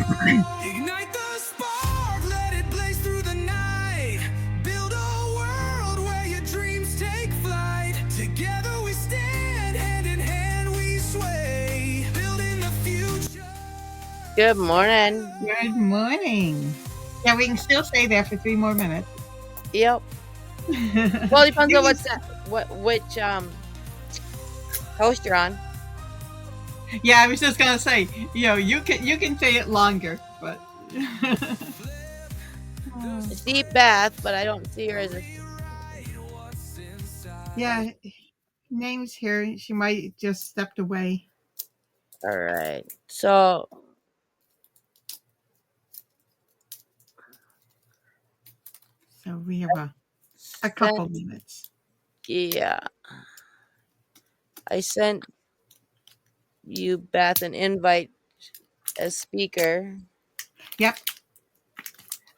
Ignite the spark, let it blaze through the night. Build a world where your dreams take flight. Together we stand, hand in hand we sway. Building the future. Good morning. Good morning. Yeah, we can still stay there for 3 more minutes. Yep. Well, it depends on which host you're on. Yeah, I was just gonna say, you can say it longer, but I see Beth, but I don't see her as a. yeah, name's here. She might just stepped away. All right. So we have a couple minutes. Yeah. I sent you, Beth, an invite as speaker. Yep.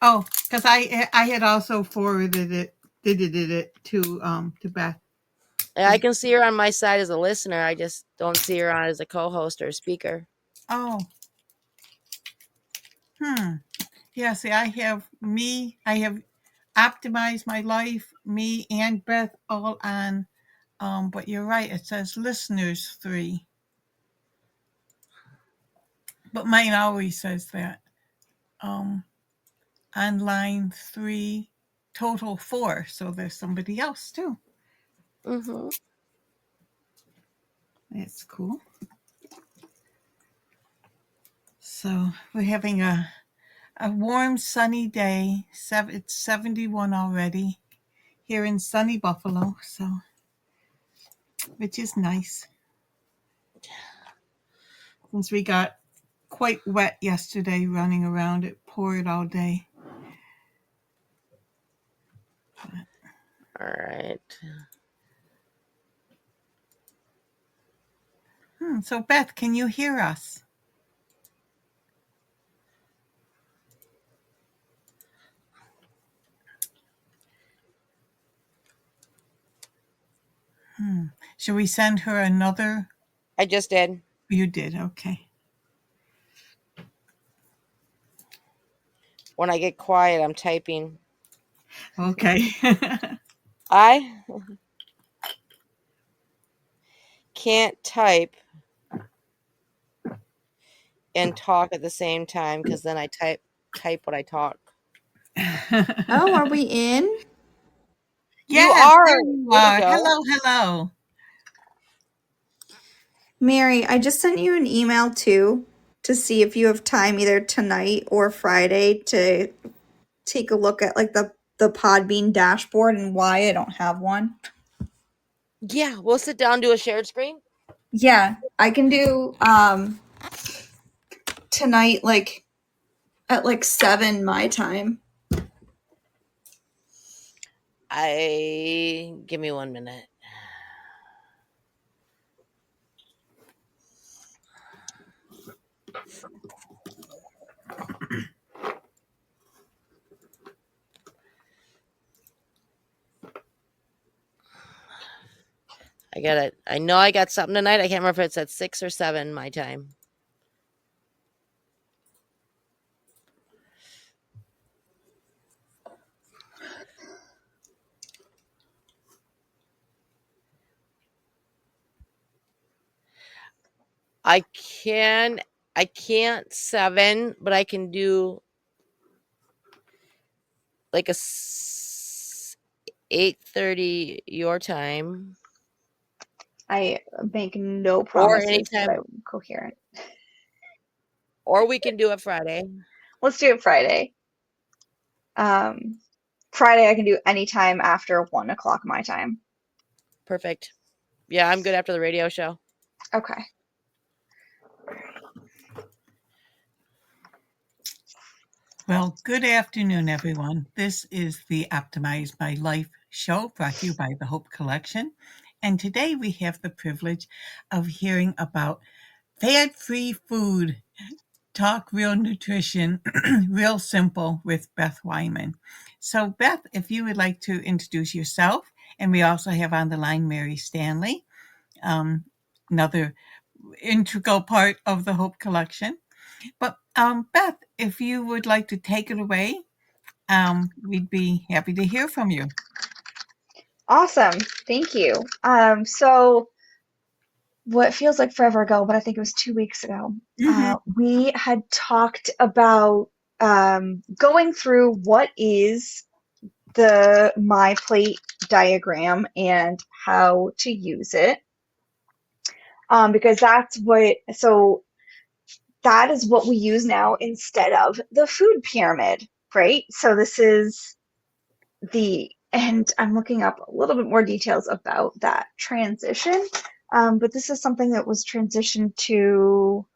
Oh, because I had also forwarded it to Beth. I can see her on my side as a listener. I just don't see her on as a co-host or a speaker. Oh. Yeah, see, I have optimized my life, me and Beth all on, but you're right, it says listeners 3. But mine always says that. On line 3, total 4, so there's somebody else too. Mm-hmm. That's cool. So we're having a warm, sunny day. It's 71 already here in sunny Buffalo, so which is nice. Since we got quite wet yesterday running around, it poured all day. All right. So Beth, can you hear us? Should we send her another? I just did. You did, okay. When I get quiet, I'm typing. Okay. I can't type and talk at the same time because then I type what I talk. Oh, are we in? You are. Hello. Mary, I just sent you an email too to see if you have time either tonight or Friday to take a look at like the Podbean dashboard and why I don't have one. Yeah, we'll sit down, do a shared screen. Yeah, I can do tonight like at like 7 my time. Give me 1 minute. I got it. I know I got something tonight. I can't remember if it's at 6 or 7 my time. I can't 7, but I can do like a 8:30 your time. I make no promises that I'm coherent. Or we can do it Friday. Let's do it Friday. Friday I can do any time after 1 o'clock my time. Perfect. Yeah, I'm good after the radio show. Okay. Well, good afternoon, everyone. This is the Optimize My Life show brought to you by the Hope Collection. And today we have the privilege of hearing about fat-free food. Talk real nutrition, real simple with Beth Wyman. So Beth, if you would like to introduce yourself, and we also have on the line Mary Stanley, another integral part of the Hope Collection. But Beth, if you would like to take it away, we'd be happy to hear from you. Awesome. Thank you. So what feels like forever ago, but I think it was 2 weeks ago, we had talked about going through what is the My Plate diagram and how to use it. Because that is what we use now instead of the food pyramid, right? So this is and I'm looking up a little bit more details about that transition. But this is something that was transitioned to,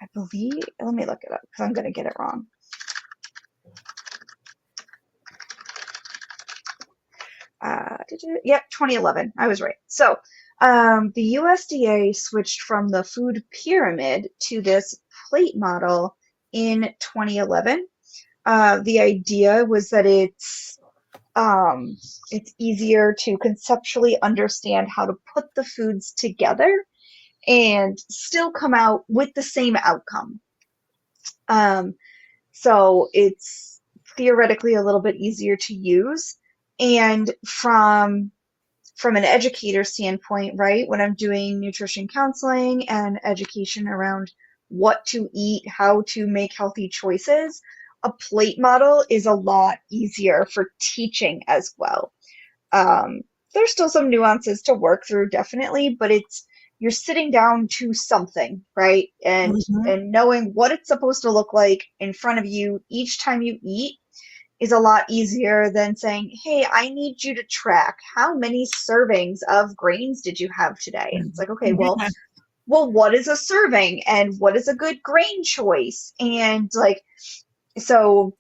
I believe, let me look it up because I'm going to get it wrong. Yep, 2011. I was right. So the USDA switched from the food pyramid to this plate model in 2011. The idea was that it's easier to conceptually understand how to put the foods together and still come out with the same outcome. So it's theoretically a little bit easier to use. And from an educator standpoint, right, when I'm doing nutrition counseling and education around what to eat, how to make healthy choices, a plate model is a lot easier for teaching as well. There's still some nuances to work through, definitely, but you're sitting down to something, right? And knowing what it's supposed to look like in front of you each time you eat is a lot easier than saying, hey, I need you to track how many servings of grains did you have today? And it's like, okay, well, what is a serving and what is a good grain choice? And like, so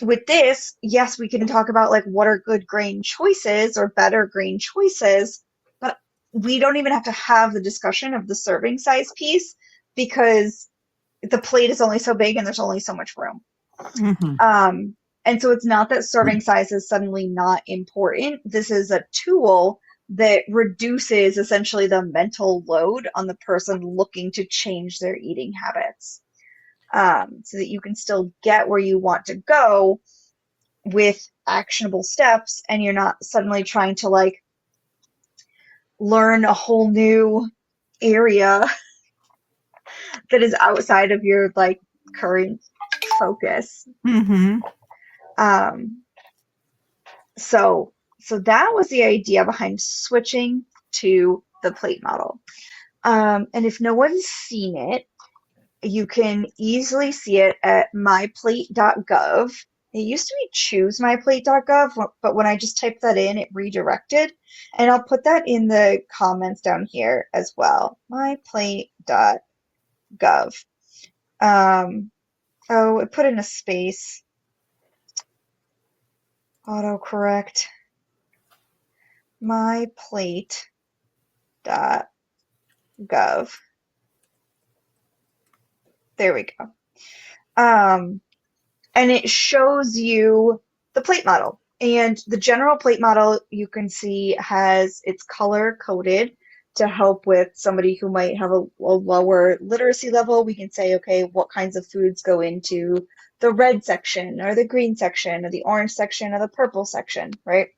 with this, yes, we can talk about like what are good grain choices or better grain choices, but we don't even have to have the discussion of the serving size piece because the plate is only so big and there's only so much room. And so it's not that serving size is suddenly not important. This is a tool that reduces essentially the mental load on the person looking to change their eating habits, so that you can still get where you want to go with actionable steps, and you're not suddenly trying to like learn a whole new area that is outside of your like current focus. So that was the idea behind switching to the plate model. And if no one's seen it, you can easily see it at myplate.gov. It used to be choosemyplate.gov, but when I just typed that in, it redirected. And I'll put that in the comments down here as well. Myplate.gov. Oh, it put in a space. Autocorrect. Myplate.gov. There we go. And it shows you the plate model. And the general plate model, you can see, has its color coded to help with somebody who might have a lower literacy level. We can say, okay, what kinds of foods go into the red section or the green section or the orange section or the purple section, right?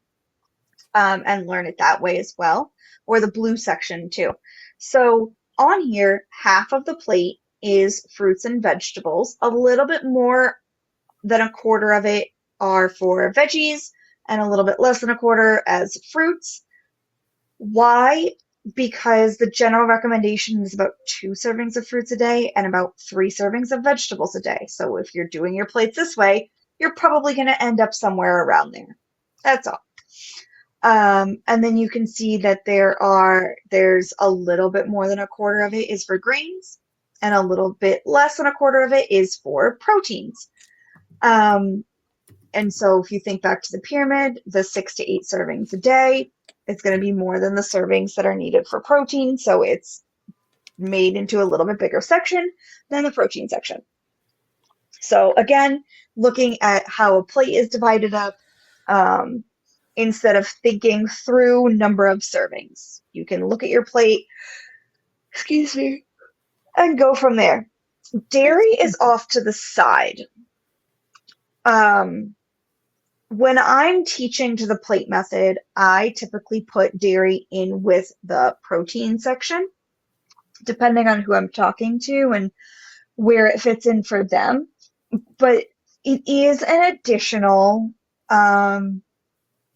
And learn it that way as well, or the blue section too. So on here, half of the plate is fruits and vegetables. A little bit more than a quarter of it are for veggies and a little bit less than a quarter as fruits. Why? Because the general recommendation is about 2 servings of fruits a day and about 3 servings of vegetables a day. So if you're doing your plates this way, you're probably going to end up somewhere around there. That's all. And then you can see that there's a little bit more than a quarter of it is for grains and a little bit less than a quarter of it is for proteins. And so if you think back to the pyramid, the 6 to 8 servings a day, it's going to be more than the servings that are needed for protein. So it's made into a little bit bigger section than the protein section. So again, looking at how a plate is divided up, instead of thinking through number of servings, you can look at your plate, and go from there. Dairy is off to the side. When I'm teaching to the plate method, I typically put dairy in with the protein section, depending on who I'm talking to and where it fits in for them. But it is an additional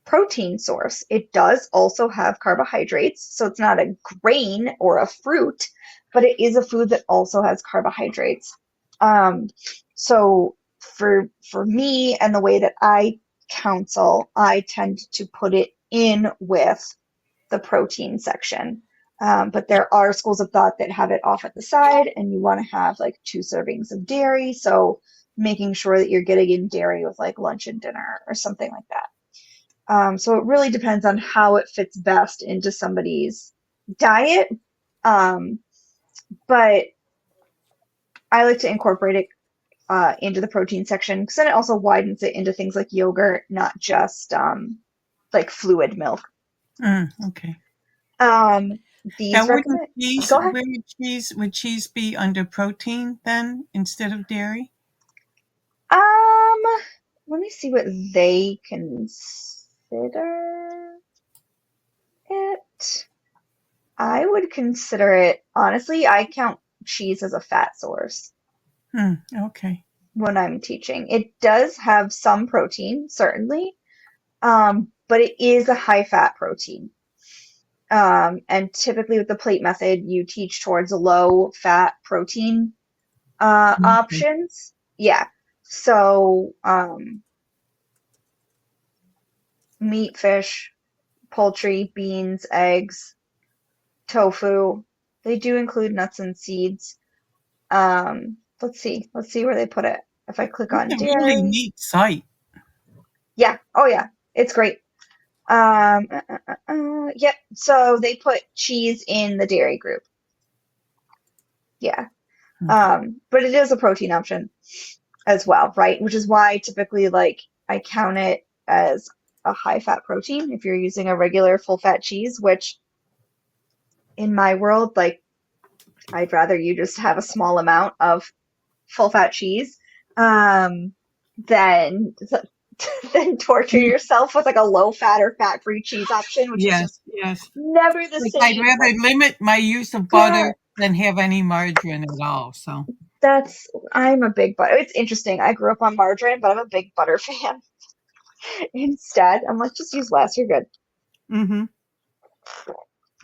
protein source. It does also have carbohydrates, so it's not a grain or a fruit, but it is a food that also has carbohydrates. So for me and the way that I counsel, I tend to put it in with the protein section. But there are schools of thought that have it off at the side, and you want to have like 2 servings of dairy. So making sure that you're getting in dairy with like lunch and dinner or something like that. So it really depends on how it fits best into somebody's diet. But I like to incorporate it into the protein section because then it also widens it into things like yogurt, not just like fluid milk. Okay. These Now, recommend. Go ahead. would cheese be under protein then instead of dairy? Let me see what they consider it. I would consider it, honestly, I count cheese as a fat source Okay. when I'm teaching. It does have some protein, certainly, but it is a high fat protein. And typically with the plate method, you teach towards low fat protein options. Yeah. So, meat, fish, poultry, beans, eggs, tofu. They do include nuts and seeds. Let's see where they put it. If I click on It's a dairy. really neat site. Yeah. Oh yeah. It's great. Yep. So they put cheese in the dairy group. Yeah. But it is a protein option as well, right? Which is why typically like I count it as a high fat protein if you're using a regular full fat cheese, which in my world, like I'd rather you just have a small amount of full fat cheese than torture yourself with like a low fat or fat free cheese option, which is just never the Like, same. I'd rather limit my use of butter than have any margarine at all. So I'm a big butter. It's interesting. I grew up on margarine, but I'm a big butter fan. Instead, I'm like, just use less. You're good.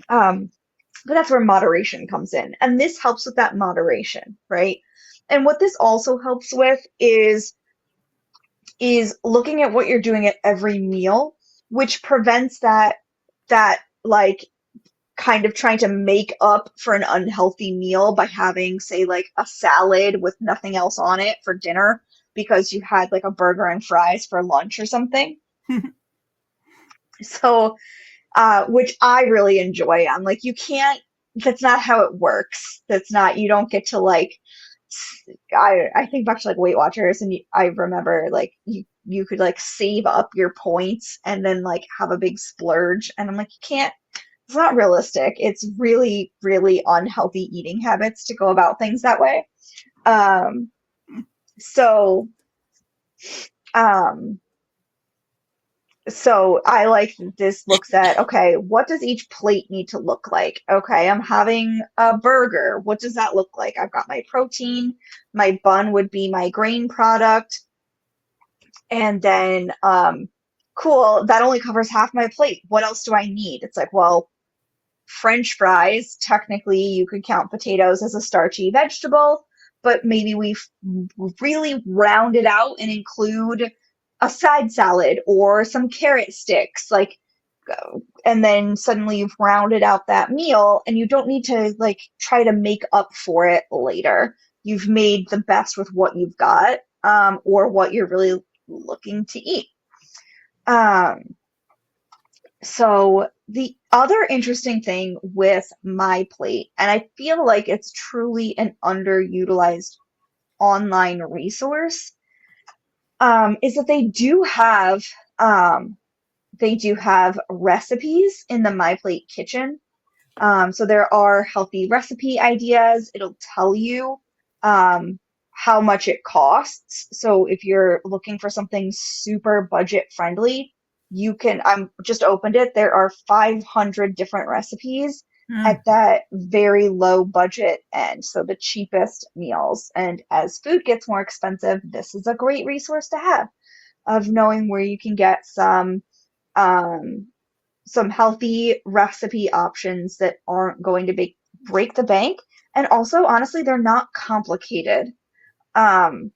But that's where moderation comes in, and this helps with that moderation, right? And what this also helps with is looking at what you're doing at every meal, which prevents that like kind of trying to make up for an unhealthy meal by having, say, like a salad with nothing else on it for dinner because you had like a burger and fries for lunch or something. So, which I really enjoy. I'm like, you can't, that's not how it works. You don't get to like, I think back to like Weight Watchers, and I remember like you could like save up your points and then like have a big splurge. And I'm like, you can't, it's not realistic. It's really, really unhealthy eating habits to go about things that way. So I like this looks at, okay, what does each plate need to look like? Okay, I'm having a burger. What does that look like? I've got my protein. My bun would be my grain product. And then, cool, that only covers half my plate. What else do I need? It's like, well, French fries, technically you could count potatoes as a starchy vegetable, but maybe we've really round it out and include a side salad or some carrot sticks, like, and then suddenly you've rounded out that meal and you don't need to like try to make up for it later. You've made the best with what you've got, or what you're really looking to eat. So the other interesting thing with my plate, and I feel like it's truly an underutilized online resource, is that they do have recipes in the My Plate kitchen. So there are healthy recipe ideas. It'll tell you how much it costs. So if you're looking for something super budget friendly, I'm just opened it. There are 500 different recipes Mm, at that very low budget end, so the cheapest meals. And as food gets more expensive, this is a great resource to have of knowing where you can get um, some healthy recipe options that aren't going to break the bank. And also, honestly, they're not complicated, um,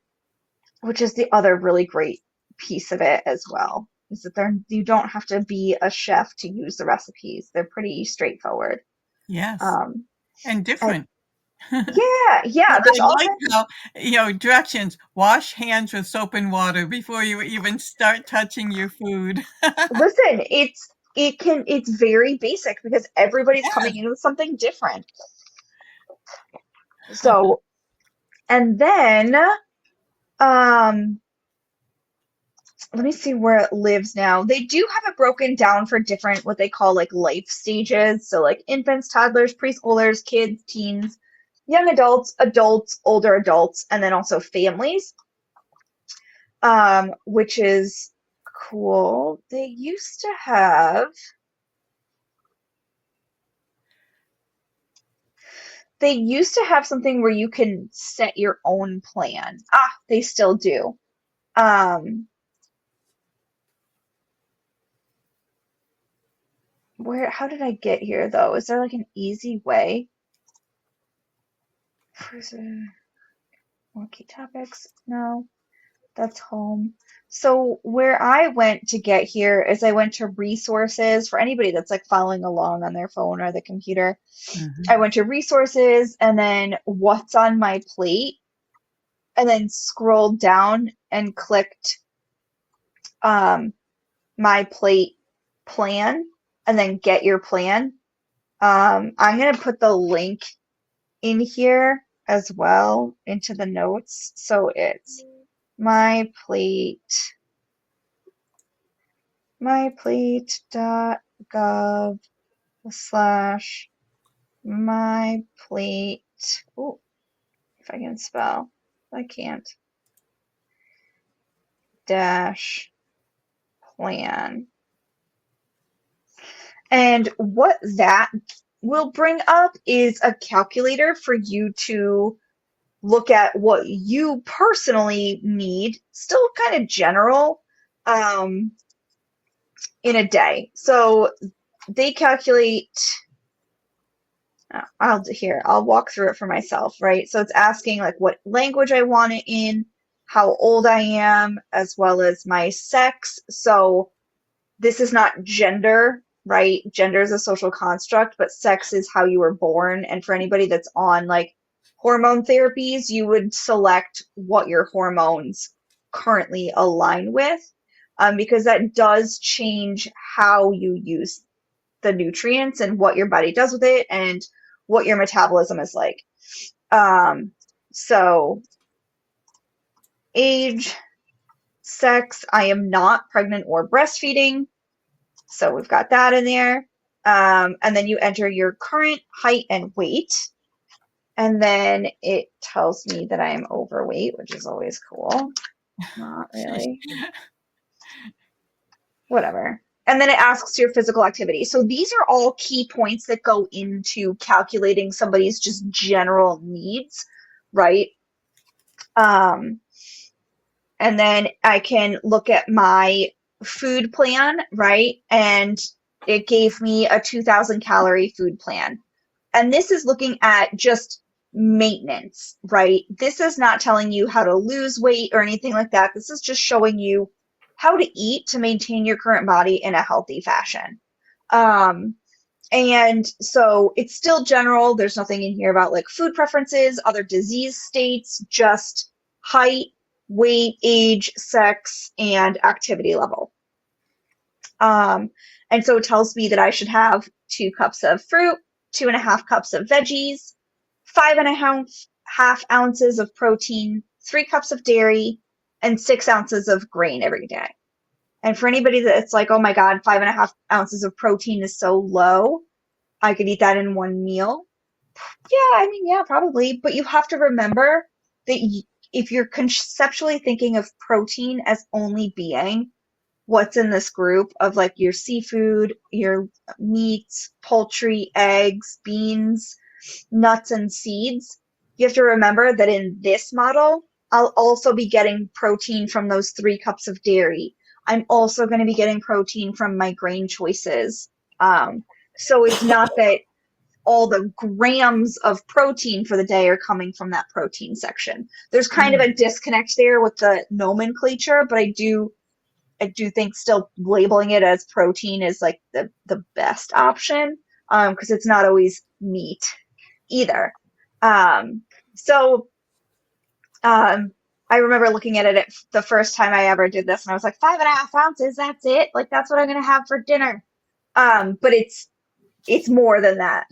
which is the other really great piece of it as well. Is that you don't have to be a chef to use the recipes. They're pretty straightforward. yes, Um, and and different. yeah, there's I all like kinds. how, directions, wash hands with soap and water before you even start touching your food. Listen, it's very basic because everybody's Yeah. coming in with something different. So, and then um let me see where it lives now. They do have it broken down for different what they call like life stages. So like infants, toddlers, preschoolers, kids, teens, young adults, adults, older adults, and then also families. Which is cool. They used to have something where you can set your own plan. They still do. Um, how did I get here though? Is there like an easy way? More key topics? No, that's home. So where I went to get here is I went to resources for anybody that's like following along on their phone or the computer. Mhm. I went to resources and then what's on my plate and then scrolled down and clicked um, my plate plan and then get your plan. I'm going to put the link in here as well into the notes. So it's myplate.gov slash myplate. Oh, if I can spell. I can't. Dash plan. And what that will bring up is a calculator for you to look at what you personally need, still kind of general, um, in a day. So they calculate, I'll walk through it for myself, right? So it's asking like what language I want it in, how old I am, as well as my sex. So this is not gender, right? Gender is a social construct, but sex is how you were born. And for anybody that's on like hormone therapies, you would select what your hormones currently align with, because that does change how you use the nutrients and what your body does with it and what your metabolism is like. So age, sex, I am not pregnant or breastfeeding. So we've got that in there. And then you enter your current height and weight. And then it tells me that I am overweight, which is always cool. Not really. Whatever. And then it asks your physical activity. So these are all key points that go into calculating somebody's just general needs, right? And then I can look at my food plan, right? And it gave me a 2,000 calorie food plan. And this is looking at just maintenance, right? This is not telling you how to lose weight or anything like that. This is just showing you how to eat to maintain your current body in a healthy fashion. And so it's still general. There's nothing in here about like food preferences, other disease states, just height, weight, age, sex, and activity level. And so it tells me that I should have 2 cups of fruit, 2.5 cups of veggies, 5.5 ounces of protein, 3 cups of dairy, and 6 ounces of grain every day. And for anybody that's like, oh my God, 5.5 ounces of protein is so low, I could eat that in one meal. Yeah, I mean, yeah, probably. But you have to remember if you're conceptually thinking of protein as only being what's in this group of like your seafood, your meats, poultry, eggs, beans, nuts, and seeds, you have to remember that in this model, I'll also be getting protein from those 3 cups of dairy. I'm also going to be getting protein from my grain choices. So it's not that all the grams of protein for the day are coming from that protein section. There's kind of a disconnect there with the nomenclature, but I do think still labeling it as protein is like the best option, because it's not always meat either. I remember looking at it the first time I ever did this, and I was like, 5.5 ounces, that's it? Like, that's what I'm going to have for dinner. But it's more than that.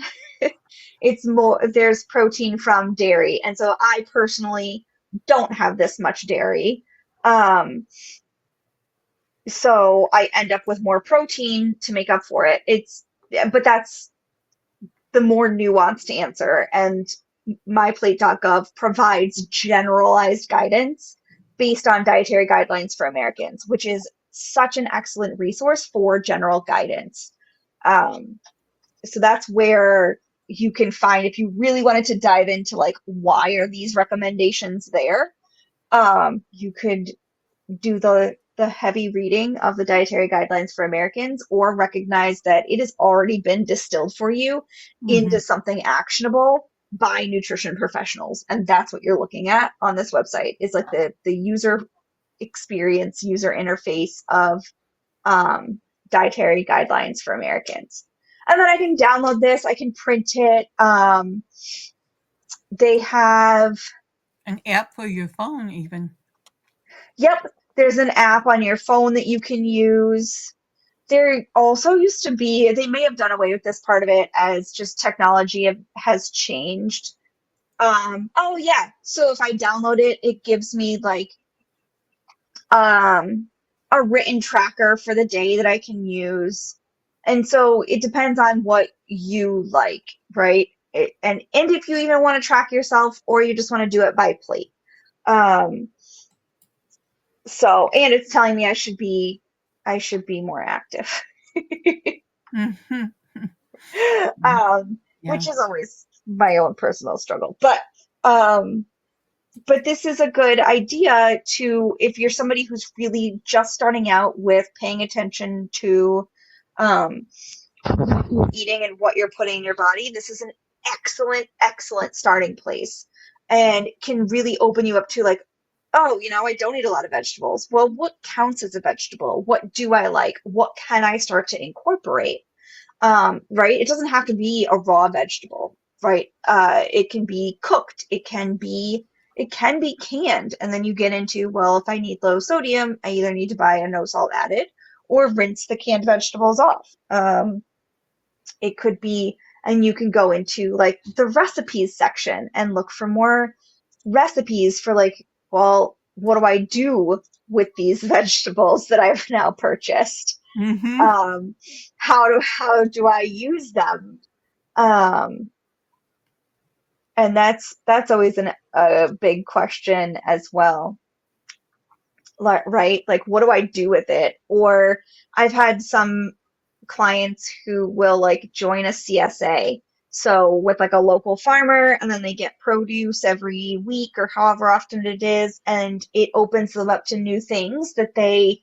It's more, there's protein from dairy. And so I personally don't have this much dairy. So I end up with more protein to make up for it. But that's the more nuanced answer. And myplate.gov provides generalized guidance based on dietary guidelines for Americans, which is such an excellent resource for general guidance. So that's where you can find, if you really wanted to dive into like, why are these recommendations there? You could do the heavy reading of the dietary guidelines for Americans, or recognize that it has already been distilled for you into something actionable by nutrition professionals. And that's what you're looking at on this website, is like the user experience, user interface of dietary guidelines for Americans. And then I can download this, I can print it. They have an app for your phone even. Yep, there's an app on your phone that you can use. There also used to be, they may have done away with this part of it as just technology has changed. Oh yeah, so if I download it, it gives me like a written tracker for the day that I can use. And so it depends on what you like, right? And if you even want to track yourself, or you just want to do it by plate. So, and it's telling me I should be more active. Which is always my own personal struggle. But this is a good idea to, if you're somebody who's really just starting out with paying attention to what you're eating and what you're putting in your body. This is an excellent starting place, and can really open you up to like, oh, I don't eat a lot of vegetables. Well, what counts as a vegetable? What do I like? What can I start to incorporate? Right? It doesn't have to be a raw vegetable, right? It can be cooked. It can be canned. And then you get into, well, if I need low sodium, I either need to buy a no salt added or rinse the canned vegetables off. It could be, and you can go into like the recipes section and look for more recipes for like, well, what do I do with these vegetables that I've now purchased? How do I use them? And that's always a big question as well. Right? Like, what do I do with it? Or I've had some clients who will like join a CSA. So with like a local farmer, and then they get produce every week or however often it is, and it opens them up to new things that they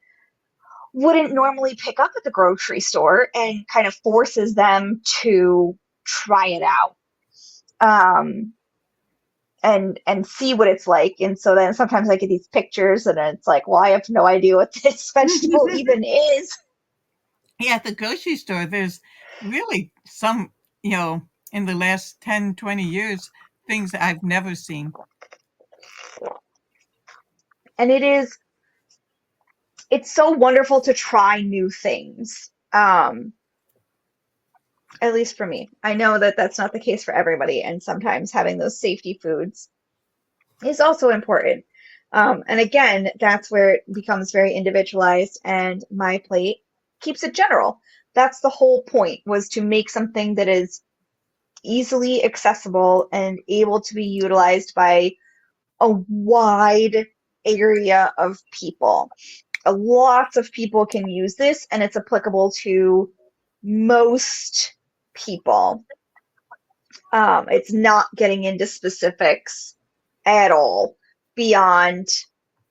wouldn't normally pick up at the grocery store, and kind of forces them to try it out. And see what it's like. And so then sometimes I get these pictures and it's like, well, I have no idea what this vegetable even is. Yeah, at the grocery store, there's really some, in the last 10, 20 years, things that I've never seen. And it's so wonderful to try new things. At least for me. I know that that's not the case for everybody, and sometimes having those safety foods is also important. And again, that's where it becomes very individualized, and MyPlate keeps it general. That's the whole point, was to make something that is easily accessible and able to be utilized by a wide area of people. Lots of people can use this, and it's applicable to most people. It's not getting into specifics at all beyond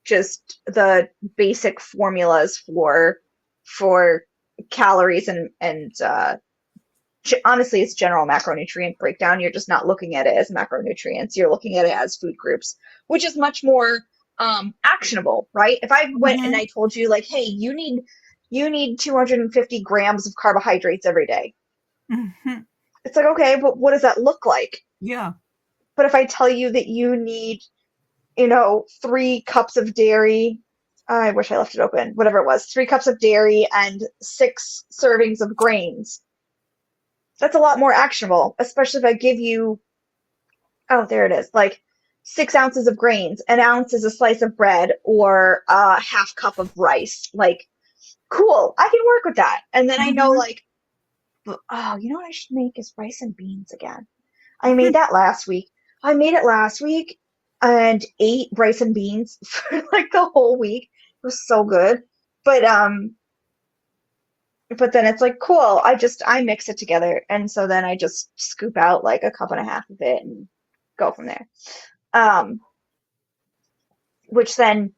just the basic formulas for calories and honestly, it's general macronutrient breakdown. You're just not looking at it as macronutrients. You're looking at it as food groups, which is much more actionable, right? If I went and I told you like, hey, you need 250 grams of carbohydrates every day. Mm-hmm. It's like, okay, but what does that look like? Yeah. But if I tell you that you need, 3 cups of dairy, I wish I left it open, whatever it was, 3 cups of dairy and 6 servings of grains, that's a lot more actionable, especially if I give you, oh, there it is, like 6 ounces of grains, an ounce is a slice of bread, or a half cup of rice. Like, cool, I can work with that. And then I know, like, oh, you know what I should make is rice and beans again. I made that last week. I made it last week and ate rice and beans for like the whole week. It was so good. But then it's like, cool, I mix it together, and so then I just scoop out like a cup and a half of it and go from there. Which then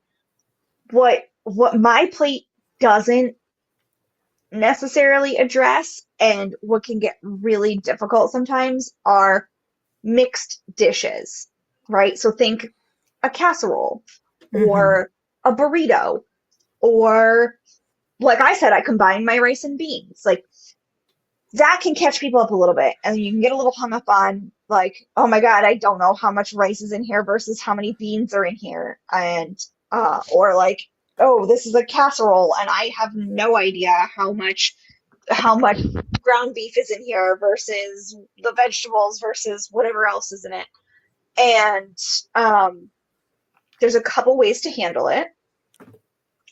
what my plate doesn't necessarily address, and what can get really difficult sometimes, are mixed dishes, right? So think a casserole or a burrito, or like I said, I combine my rice and beans. Like, that can catch people up a little bit, and you can get a little hung up on like, oh my God, I don't know how much rice is in here versus how many beans are in here, and or like, oh, this is a casserole and I have no idea how much ground beef is in here versus the vegetables versus whatever else is in it. And there's a couple ways to handle it.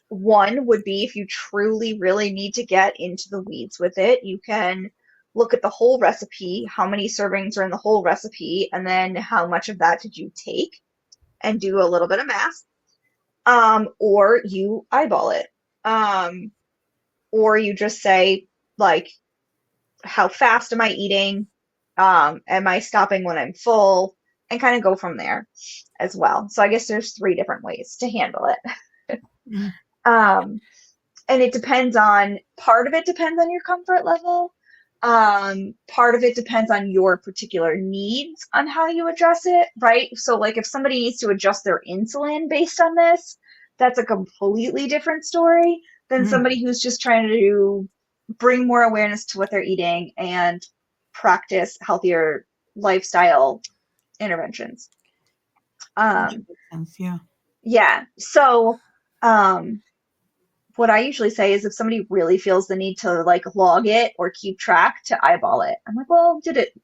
One would be, if you truly really need to get into the weeds with it, you can look at the whole recipe, how many servings are in the whole recipe, and then how much of that did you take, and do a little bit of math. Or you eyeball it. Or you just say, like, how fast am I eating? Am I stopping when I'm full? And kind of go from there as well. So I guess there's 3 different ways to handle it. And it depends on, part of it depends on your comfort level. Part of it depends on your particular needs on how you address it, right? So like if somebody needs to adjust their insulin based on this, that's a completely different story than somebody who's just trying to bring more awareness to what they're eating and practice healthier lifestyle interventions. Yeah. So, what I usually say is, if somebody really feels the need to like log it or keep track, to eyeball it. I'm like, well, did it,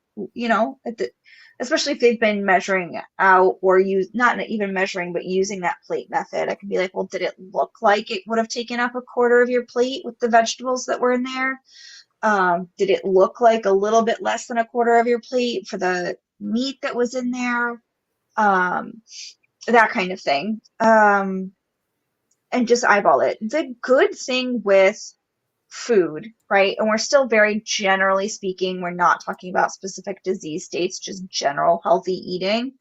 especially if they've been measuring out, or not even measuring, but using that plate method. I can be like, well, did it look like it would have taken up a quarter of your plate with the vegetables that were in there? Did it look like a little bit less than a quarter of your plate for the meat that was in there? That kind of thing. And just eyeball it. The good thing with food, right? And we're still very generally speaking, we're not talking about specific disease states, just general healthy eating,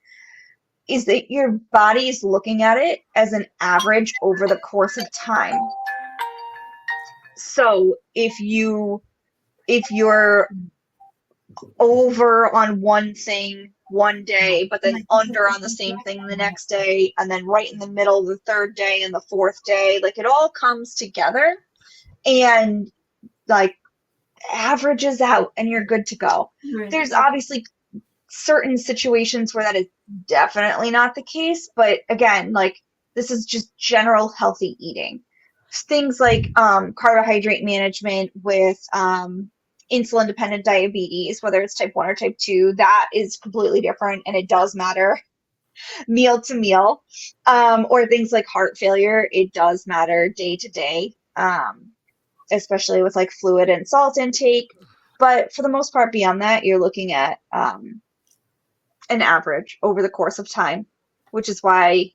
is that your body is looking at it as an average over the course of time. So if you're over on one thing one day, but then under on the same thing the next day, and then right in the middle the 3rd day and the 4th day, like it all comes together and like averages out, and you're good to go. Right. There's obviously certain situations where that is definitely not the case, but again, like, this is just general healthy eating. Things like carbohydrate management with insulin-dependent diabetes, whether it's type 1 or type 2, that is completely different, and it does matter meal to meal. Or things like heart failure, it does matter day to day, especially with like fluid and salt intake. But for the most part, beyond that, you're looking at an average over the course of time. which is why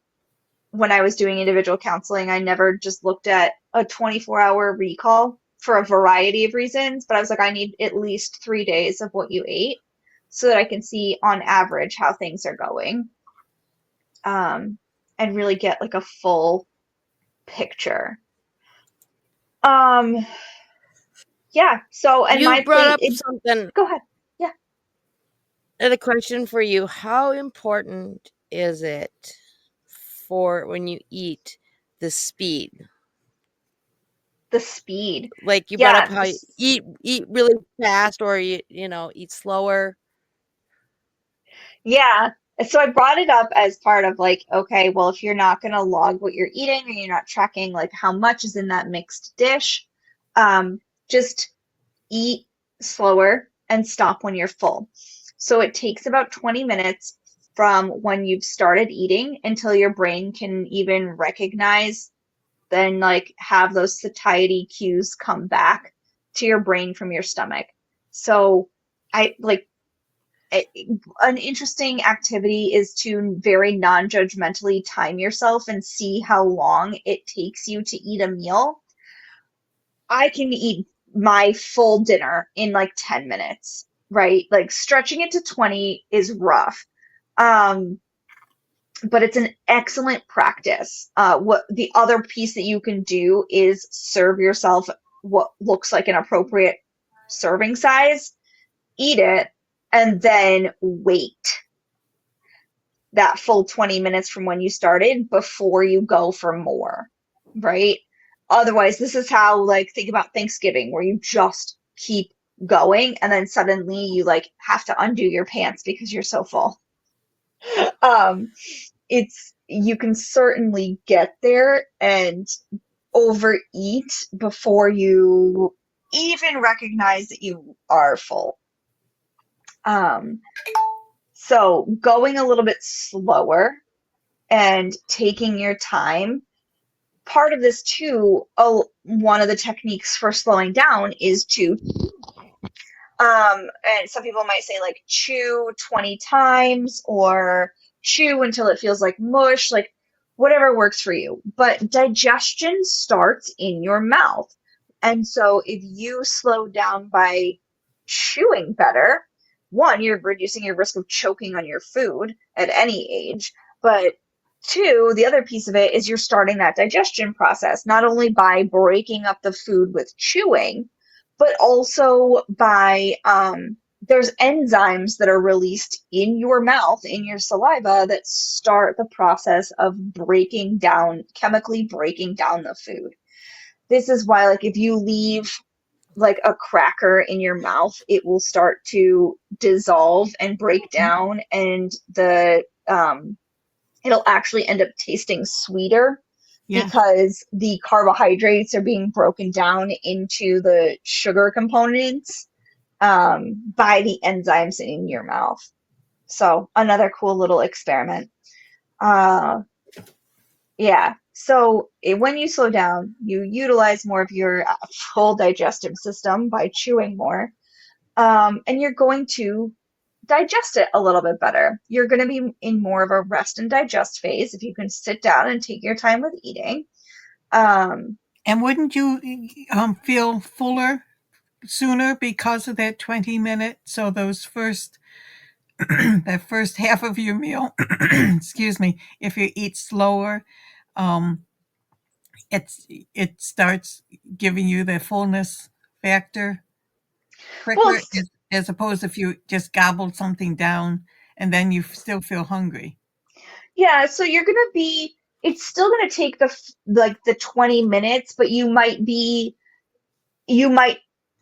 when I was doing individual counseling, I never just looked at a 24-hour recall for a variety of reasons, but I was like, I need at least 3 days of what you ate so that I can see on average how things are going, and really get like a full picture. Um, yeah, so, and You my brought plate, up something, go ahead. Yeah. and a question for you. How important is it for when you eat the speed? The speed. Like you brought up Yeah. how you eat really fast or eat slower. Yeah. So I brought it up as part of like, okay, well, if you're not going to log what you're eating or you're not tracking like how much is in that mixed dish, um, just eat slower and stop when you're full. So it takes about 20 minutes from when you've started eating until your brain can even recognize, then like have those satiety cues come back to your brain from your stomach. So I like an interesting activity is to very non-judgmentally time yourself and see how long it takes you to eat a meal. I can eat my full dinner in like 10 minutes, right? Like stretching it to 20 is rough. Um, but it's an excellent practice. What the other piece that you can do is serve yourself what looks like an appropriate serving size, eat it, and then wait that full 20 minutes from when you started before you go for more, right? Otherwise, this is how, like, think about Thanksgiving, where you just keep going and then suddenly you like have to undo your pants because you're so full. Um, it's you can certainly get there and overeat before you even recognize that you are full. Um, so going a little bit slower and taking your time. Part of this too, one of the techniques for slowing down is to, and some people might say like chew 20 times or chew until it feels like mush, like whatever works for you. But digestion starts in your mouth. And so if you slow down by chewing better, one, you're reducing your risk of choking on your food at any age. But two, the other piece of it is you're starting that digestion process, not only by breaking up the food with chewing, but also by there's enzymes that are released in your mouth, in your saliva, that start the process of breaking down, chemically breaking down the food. This is why, like, if you leave like a cracker in your mouth, it will start to dissolve and break down, and the it'll actually end up tasting sweeter Yeah. because the carbohydrates are being broken down into the sugar components by the enzymes in your mouth. So another cool little experiment. Uh, yeah. So when you slow down, you utilize more of your full digestive system by chewing more, and you're going to digest it a little bit better. You're going to be in more of a rest and digest phase if you can sit down and take your time with eating. And wouldn't you feel fuller sooner because of that 20 minutes? So those first that first half of your meal, excuse me, if you eat slower, um, it starts giving you the fullness factor Well, quicker, as opposed if you just gobbled something down and then you still feel hungry. yeah, so you're going to be, it's still going to take like the 20 minutes, but you might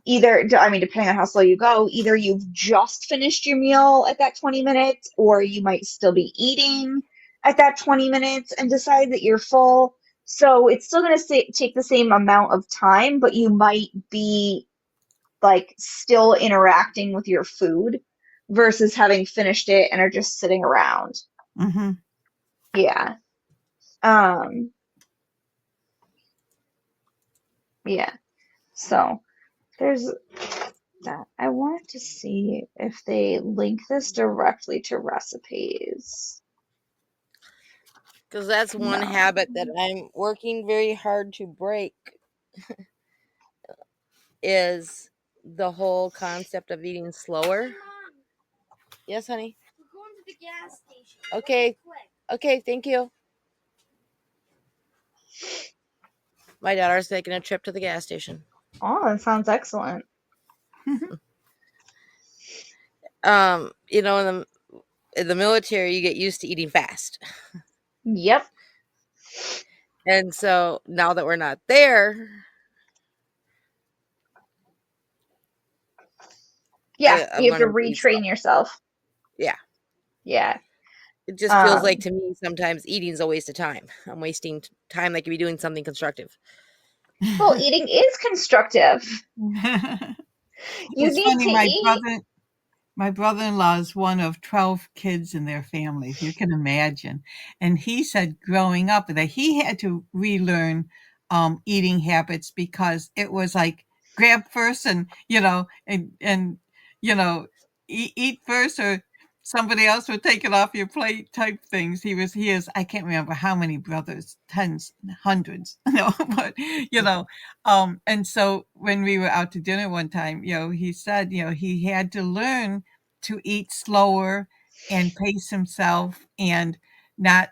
either, I mean, depending on how slow you go, either you've just finished your meal at that 20 minutes, or you might still be eating at that 20 minutes and decide that you're full. So it's still going to take the same amount of time, but you might be like still interacting with your food versus having finished it and are just sitting around. Mm-hmm. Yeah. Um, yeah. So there's that. I wanted to see if they link this directly to recipes. Because that's one No. habit that I'm working very hard to break is the whole concept of eating slower. Yes, honey. We're going to the gas station. Okay. Okay, thank you. My daughter's taking a trip to the gas station. Oh, that sounds excellent. You know, in the military, you get used to eating fast. Yep. And so now that we're not there, Yeah, I'm you have to learning to eat slow. retrain yourself. Yeah. Yeah. It just feels like to me sometimes eating's a waste of time. I'm wasting time that could be doing something constructive. Well, eating is constructive. You It's need funny, to eat. my brother-in-law is one of 12 kids in their family, if you can imagine. And he said growing up that he had to relearn eating habits because it was like grab first and, eat first or somebody else would take it off your plate type things. He is, I can't remember how many brothers, tens, hundreds, no, but, and so when we were out to dinner one time, he said, he had to learn to eat slower and pace himself and not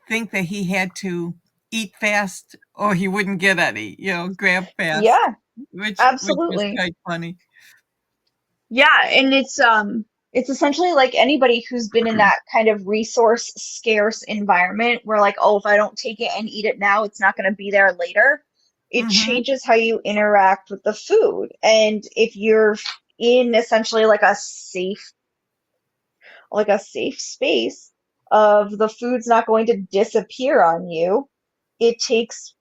think that he had to eat fast or he wouldn't get any, grab fast, Yeah, which was absolutely. quite funny. Yeah, and it's essentially like anybody who's been in that kind of resource scarce environment where like, oh, if I don't take it and eat it now, it's not going to be there later. It Mm-hmm. changes how you interact with the food. And if you're in essentially like a safe space of the food's not going to disappear on you, it takes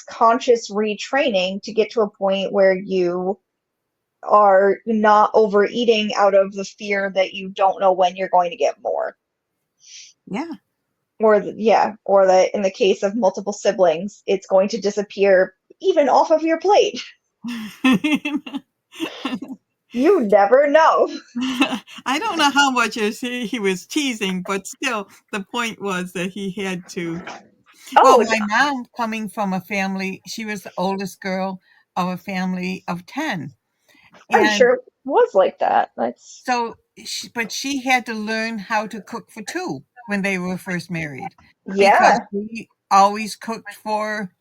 conscious retraining to get to a point where you are not overeating out of the fear that you don't know when you're going to get more. Yeah. Or that in the case of multiple siblings, it's going to disappear even off of your plate. You never know. I don't know how much he was teasing, but still, the point was that he had to. Well, Oh, my mom, coming from a family, she was the oldest girl of a family of 10. I'm And sure it was like that. That's so, but she had to learn how to cook for two when they were first married because yeah, she always cooked for,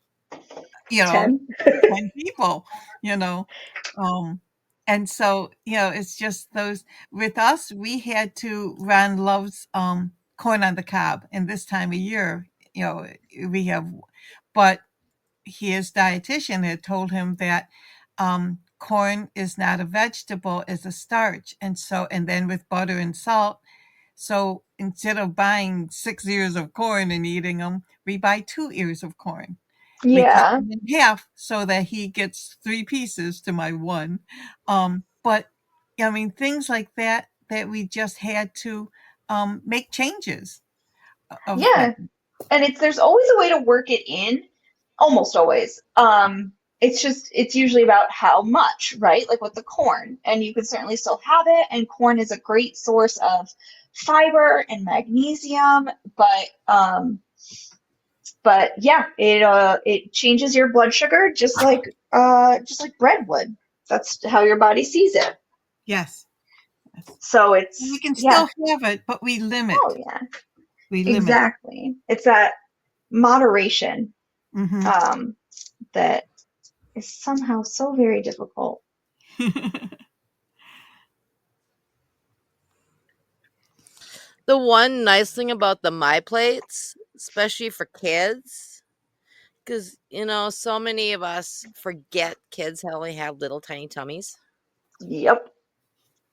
10. 10 people, you know. Um, and so, it's just those with us, we had to Ron loves corn on the cob, and this time of year, we have but his dietitian had told him that corn is not a vegetable, it's a starch. And then with butter and salt, so instead of buying 6 ears of corn and eating them, we buy 2 ears of corn. We cut Yeah. them in half so that he gets 3 pieces to my 1. But, I mean, things like that we just had to, make changes of that. Yeah. And there's always a way to work it in, almost always. It's usually about how much, right? Like with the corn, and you can certainly still have it. And corn is a great source of fiber and magnesium, but yeah, it changes your blood sugar just like bread would. That's how your body sees it. Yes. So We can yeah. still have it, but we limit. Oh yeah, We limit. exactly. It's that moderation Mhm. that is somehow so very difficult. The one nice thing about the My Plates, especially for kids, because, so many of us forget kids only have little tiny tummies. Yep.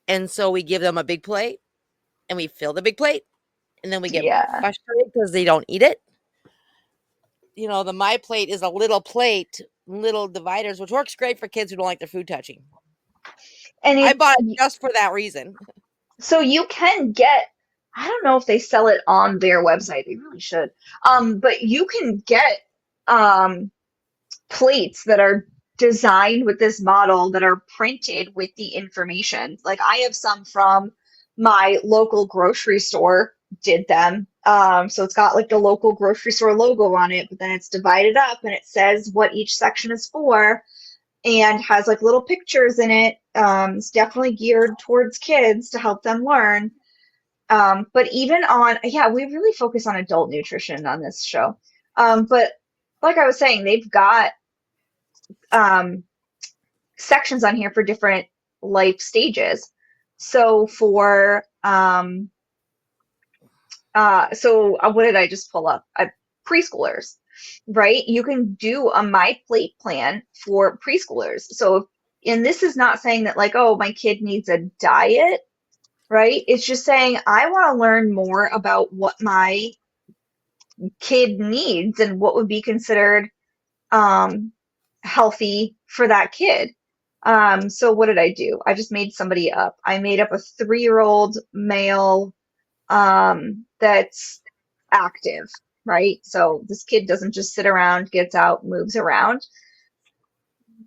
And so we give them a big plate and we fill the big plate and then we get Yeah. frustrated because they don't eat it. The My Plate is a little plate, little dividers, which works great for kids who don't like their food touching. And I bought it just for that reason. so you can get, I don't know if they sell it on their website. They really should. But you can get plates that are designed with this model that are printed with the information. Like I have some from my local grocery store did them. So it's got like the local grocery store logo on it, but then it's divided up and it says what each section is for and has like little pictures in it. It's definitely geared towards kids to help them learn. But even on, yeah, we really focus on adult nutrition on this show. But like I was saying, they've got um, sections on here for different life stages. So what did I just pull up? Preschoolers, right? You can do a My Plate plan for preschoolers. So, and this is not saying that like, oh, my kid needs a diet, right? It's just saying I want to learn more about what my kid needs and what would be considered um, healthy for that kid. So what did I do? I just made somebody up. I made up a 3-year-old male that's active, right? So this kid doesn't just sit around, gets out, moves around.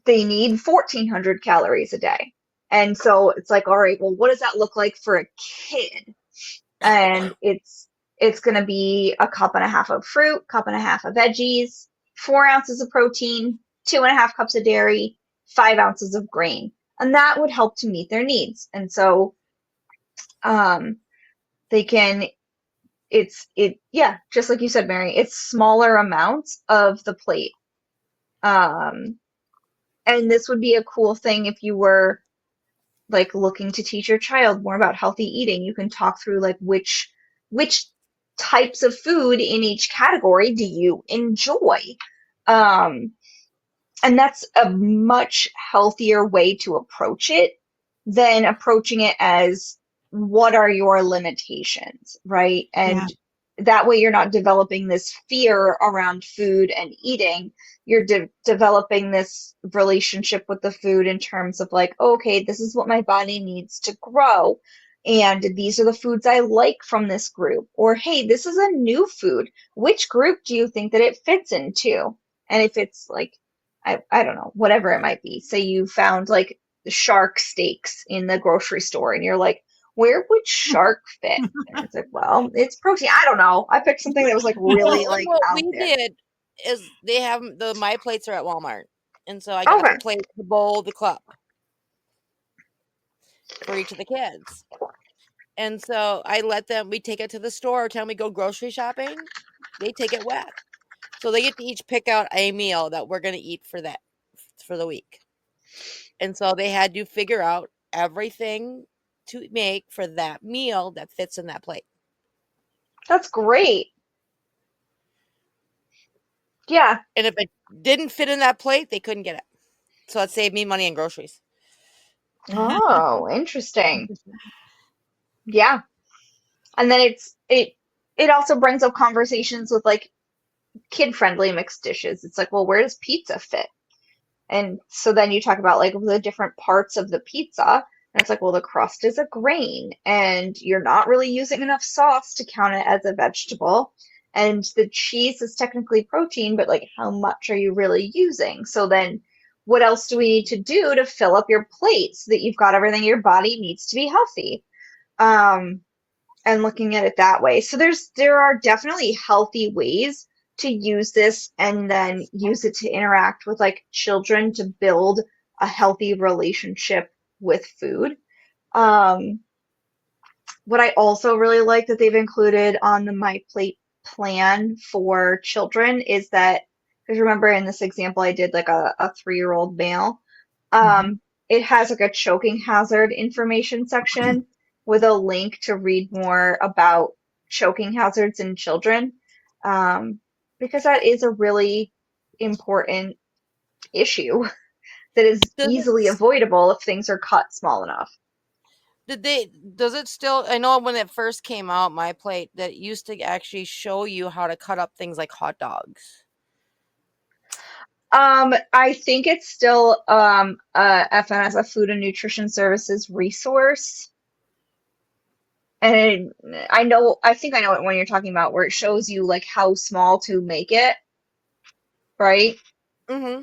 They need 1,400 calories a day. And so it's like, all right, well, what does that look like for a kid? And it's going to be a cup and a half of fruit, cup and a half of veggies, 4 ounces of protein, 2.5 cups of dairy, 5 ounces of grain. And that would help to meet their needs. And so they can, yeah, just like you said, Mary, it's smaller amounts of the plate. And this would be a cool thing if you were like looking to teach your child more about healthy eating. You can talk through like which types of food in each category do you enjoy. And that's a much healthier way to approach it than approaching it as what are your limitations, right? And that way you're not developing this fear around food and eating. You're developing this relationship with the food in terms of like, okay, this is what my body needs to grow. And these are the foods I like from this group. Or, hey, this is a new food. Which group do you think that it fits into? And if it's like, I don't know, whatever it might be. Say you found like shark steaks in the grocery store and you're like, where would shark fit? And it's like, well, it's protein. I don't know. I picked something that was like really Well, like what out we there. did is they have the My Plates are at Walmart, and so I got Okay. the plate, the bowl, the cup for each of the kids. And so I let them. We take it to the store. Every time we go grocery shopping, they take it with. So they get to each pick out a meal that we're going to eat for the week. And so they had to figure out everything to make for that meal that fits in that plate. That's great. Yeah. And if it didn't fit in that plate, they couldn't get it. So it saved me money on groceries. Oh, interesting. Yeah. And then it also brings up conversations with like kid-friendly mixed dishes. It's like, well, where does pizza fit? And so then you talk about like the different parts of the pizza. And it's like, well, the crust is a grain, and you're not really using enough sauce to count it as a vegetable. And the cheese is technically protein, but like, how much are you really using? So then, what else do we need to do to fill up your plate so that you've got everything your body needs to be healthy? And looking at it that way. So there are definitely healthy ways to use this and then use it to interact with like children to build a healthy relationship with food. What I also really like that they've included on the My Plate plan for children is that, because remember in this example I did like a 3-year-old male, it has like a choking hazard information section with a link to read more about choking hazards in children, because that is a really important issue that is Does easily it, avoidable if things are cut small enough. does it still, I know when it first came out, My Plate, that used to actually show you how to cut up things like hot dogs. I think it's still FNS, a Food and Nutrition Services resource. And I think I know what one you're talking about, where it shows you like how small to make it, right? Mm-hmm.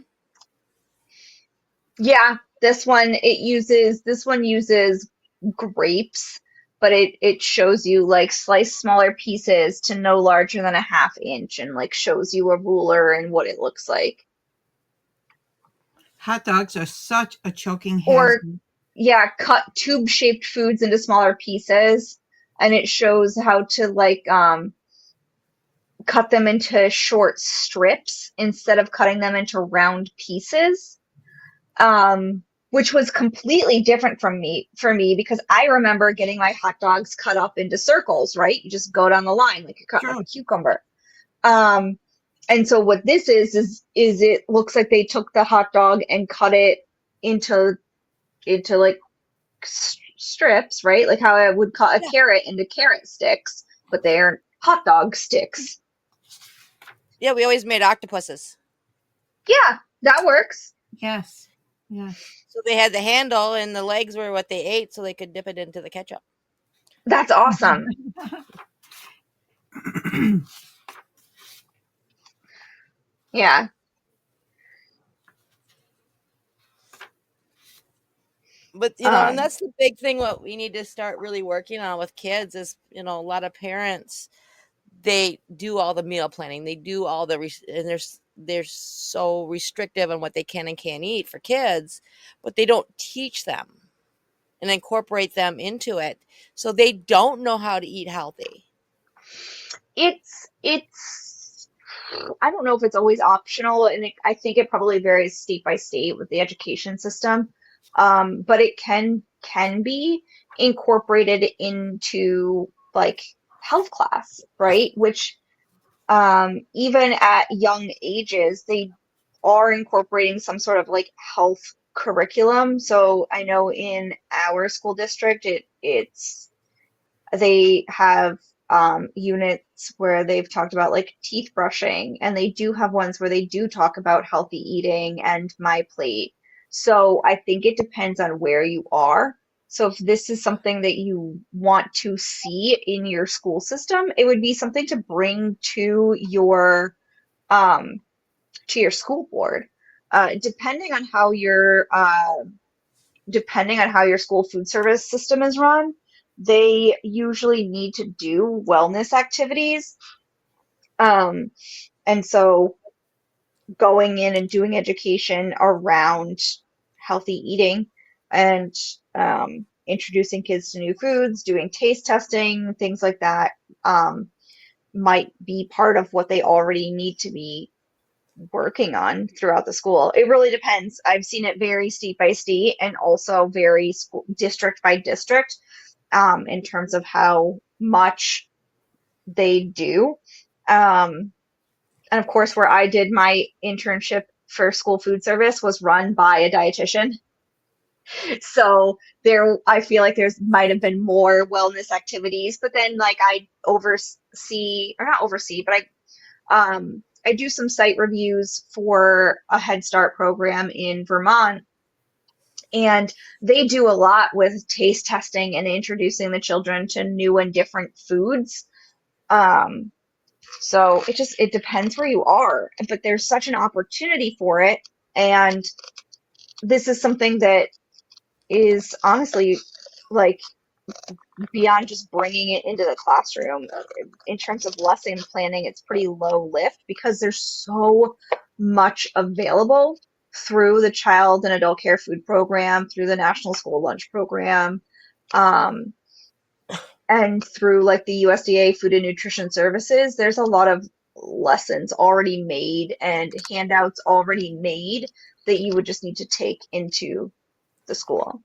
Yeah, this one uses grapes but it shows you like slice smaller pieces to no larger than a half inch, and like shows you a ruler and what it looks like. Hot dogs are such a choking Or hazard. yeah, cut tube-shaped foods into smaller pieces, and it shows how to like cut them into short strips instead of cutting them into round pieces. Which was completely different from me for me because I remember getting my hot dogs cut up into circles, right? You just go down the line like you're cutting up Sure. a cucumber. Um, and so what this is it looks like they took the hot dog and cut it into like strips, right? Like how I would cut a Yeah. carrot into carrot sticks, but they're hot dog sticks. Yeah, we always made octopuses. Yeah, that works. Yes. Yes. So they had the handle and the legs were what they ate so they could dip it into the ketchup. That's awesome. Yeah. But and that's the big thing what we need to start really working on with kids is, a lot of parents, they do all the meal planning. They do all the and they're so restrictive on what they can and can't eat for kids, but they don't teach them and incorporate them into it. So they don't know how to eat healthy. It's I don't know if it's always optional, and I think it probably varies state by state with the education system. But it can be incorporated into like health class, right? Which even at young ages, they are incorporating some sort of like health curriculum. So I know in our school district, it's they have units where they've talked about like teeth brushing, and they do have ones where they do talk about healthy eating and my plate. So I think it depends on where you are. So if this is something that you want to see in your school system, it would be something to bring um, to your school board. Depending on how your school food service system is run, they usually need to do wellness activities. Um, and so going in and doing education around healthy eating and introducing kids to new foods, doing taste testing, things like that, might be part of what they already need to be working on throughout the school. It really depends. I've seen it vary state by state and also vary school, district by district, in terms of how much they do. And of course, where I did my internship for school food service was run by a dietitian. So I feel like there's might have been more wellness activities, but then like I oversee, or not oversee, but I do some site reviews for a Head Start program in Vermont, and they do a lot with taste testing and introducing the children to new and different foods. So it depends where you are, but there's such an opportunity for it, and this is something that is honestly like beyond just bringing it into the classroom. In terms of lesson planning, it's pretty low lift because there's so much available through the child and adult care food program, through the National School Lunch Program, and through like the USDA Food and Nutrition Services. There's a lot of lessons already made and handouts already made that you would just need to take into the school.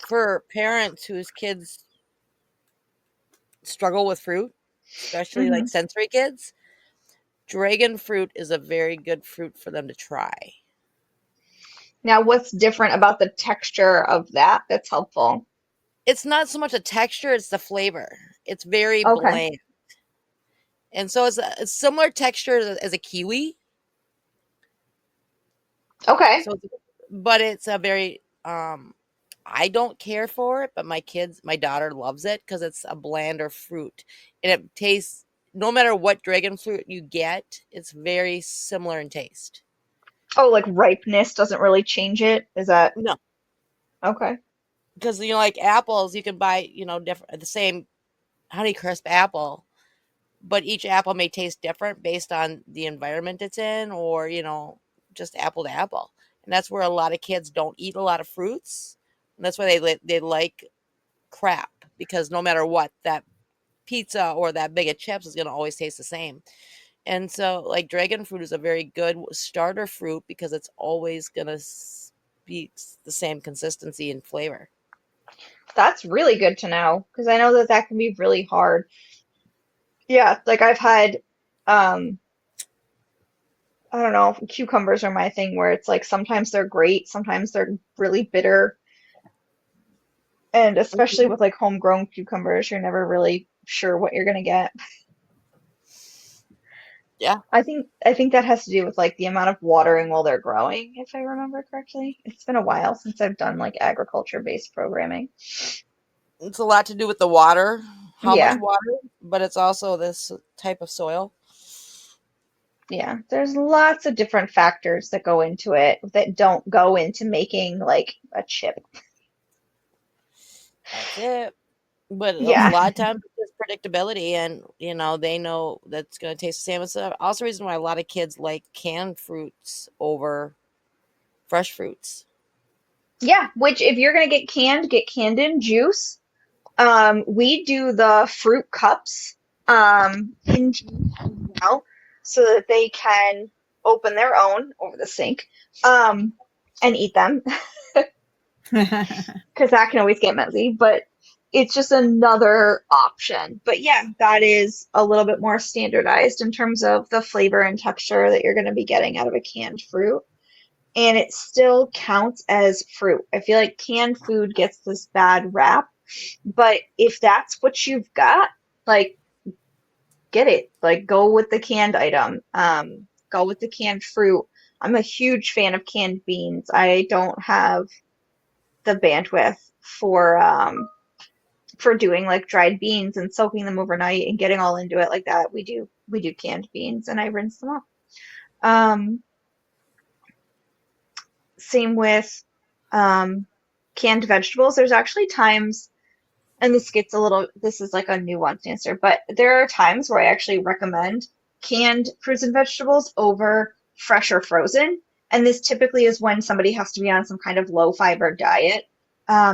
For parents whose kids struggle with fruit, especially like sensory kids, dragon fruit is a very good fruit for them to try. Now, what's different about the texture of that that's helpful? It's not so much a texture, it's the flavor. It's very Okay. bland. And so it's a similar texture as a kiwi. Okay. So, but it's a very I don't care for it, but my daughter loves it because it's a blander fruit, and it tastes. No matter what dragon fruit you get, it's very similar in taste. Oh, like ripeness doesn't really change it? Is that No, okay? because like apples, you can buy different the same Honeycrisp apple, but each apple may taste different based on the environment it's in, or just apple to apple. And that's where a lot of kids don't eat a lot of fruits, and that's why they like crap, because no matter what, that pizza or that bag of chips is going to always taste the same. And so, like, dragon fruit is a very good starter fruit because it's always going to be the same consistency and flavor. That's really good to know because I know that that can be really hard. Yeah, like I've had, um, I don't know, cucumbers are my thing where it's like sometimes they're great, sometimes they're really bitter, and especially with like homegrown cucumbers, you're never really sure what you're gonna get. Yeah. I think that has to do with like the amount of watering while they're growing, if I remember correctly. It's been a while since I've done like agriculture-based programming. It's a lot to do with the water, how much Yeah, water, but it's also this type of soil. yeah. There's lots of different factors that go into it that don't go into making like a chip. That's it. But a Yeah. lot of times it's just predictability, and they know that's going to taste the same. It's also a reason why a lot of kids like canned fruits over fresh fruits. Yeah, which if you're gonna get canned in juice. We do the fruit cups in juice as well, so that they can open their own over the sink and eat them, because that can always get messy. But it's just another option. But yeah, that is a little bit more standardized in terms of the flavor and texture that you're going to be getting out of a canned fruit. And it still counts as fruit. I feel like canned food gets this bad rap, but if that's what you've got, like, get it. Like, go with the canned item. Go with the canned fruit. I'm a huge fan of canned beans. I don't have the bandwidth for doing like dried beans and soaking them overnight and getting all into it like that. We do canned beans and I rinse them off. Um, Same with um, canned vegetables. There's actually times, and this is like a nuanced answer, but there are times where I actually recommend canned fruits and vegetables over fresh or frozen. And this typically is when somebody has to be on some kind of low fiber diet,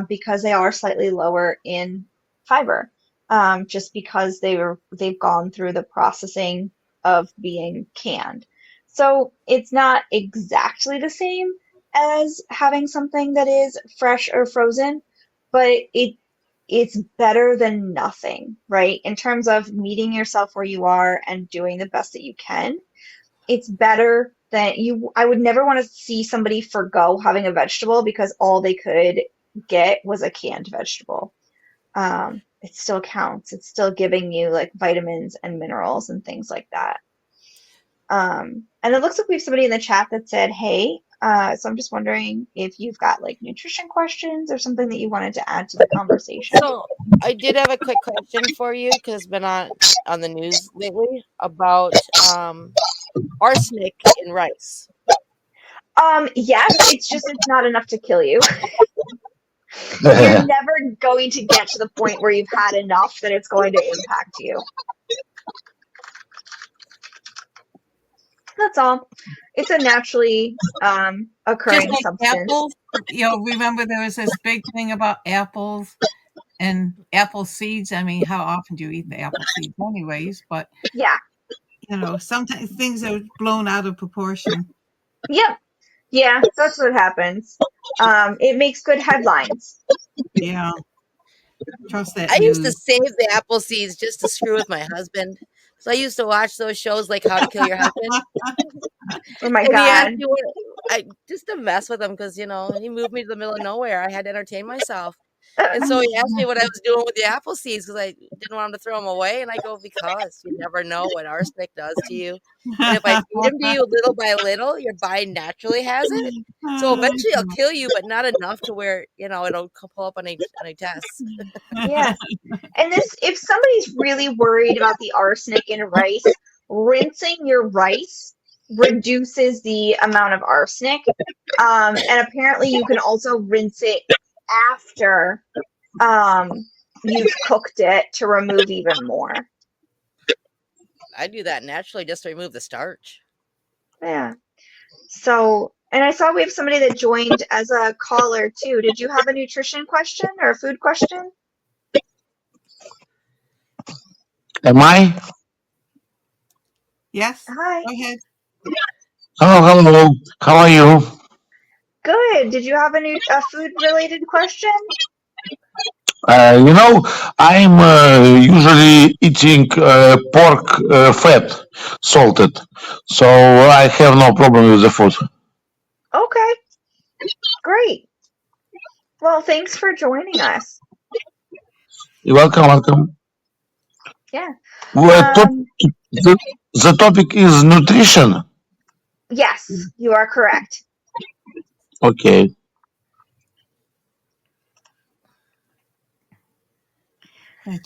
because they are slightly lower in fiber, just because they've gone through the processing of being canned. So it's not exactly the same as having something that is fresh or frozen, but it's better than nothing, right? In terms of meeting yourself where you are and doing the best that you can, it's better than you. I would never want to see somebody forgo having a vegetable because all they could get was a canned vegetable. It still counts. It's still giving you like vitamins and minerals and things like that. And it looks like we have somebody in the chat that said, hey, so I'm just wondering if you've got like nutrition questions or something that you wanted to add to the conversation. So I did have a quick question for you, because it's been on the news lately about arsenic in rice. Yes, it's not enough to kill you. You're never going to get to the point where you've had enough that it's going to impact you. That's all. It's a naturally Just occurring like substance. apples, remember there was this big thing about apples and apple seeds. I mean, how often do you eat the apple seeds anyways? But, Yeah. Sometimes things are blown out of proportion. Yep. Yeah, that's what happens. It makes good headlines. Yeah. Trust that I used to news. save the apple seeds just to screw with my husband. So I used to watch those shows like How to Kill Your Husband. Oh my And he asked God. me just to mess with him, because he moved me to the middle of nowhere. I had to entertain myself. And so he asked me what I was doing with the apple seeds, because I didn't want him to throw them away. And I go, because you never know what arsenic does to you. And if I feed them to you little by little, your body naturally has it. So eventually it'll kill you, but not enough to where, it'll pull up on a test. Yeah. And if somebody's really worried about the arsenic in rice, rinsing your rice reduces the amount of arsenic. And apparently you can also rinse it after you've cooked it to remove even more. I do that naturally just to remove the starch. Yeah. So, and I saw we have somebody that joined as a caller too. Did you have a nutrition question or a food question? Am I? Yes, Hi. go ahead. Hello. How are you? Good. Did you have a food related question? I'm usually eating pork fat, salted, so I have no problem with the food. Okay. Great. Well, thanks for joining us. You're welcome. Yeah. Well, the topic is nutrition. Yes, you are correct. Okay.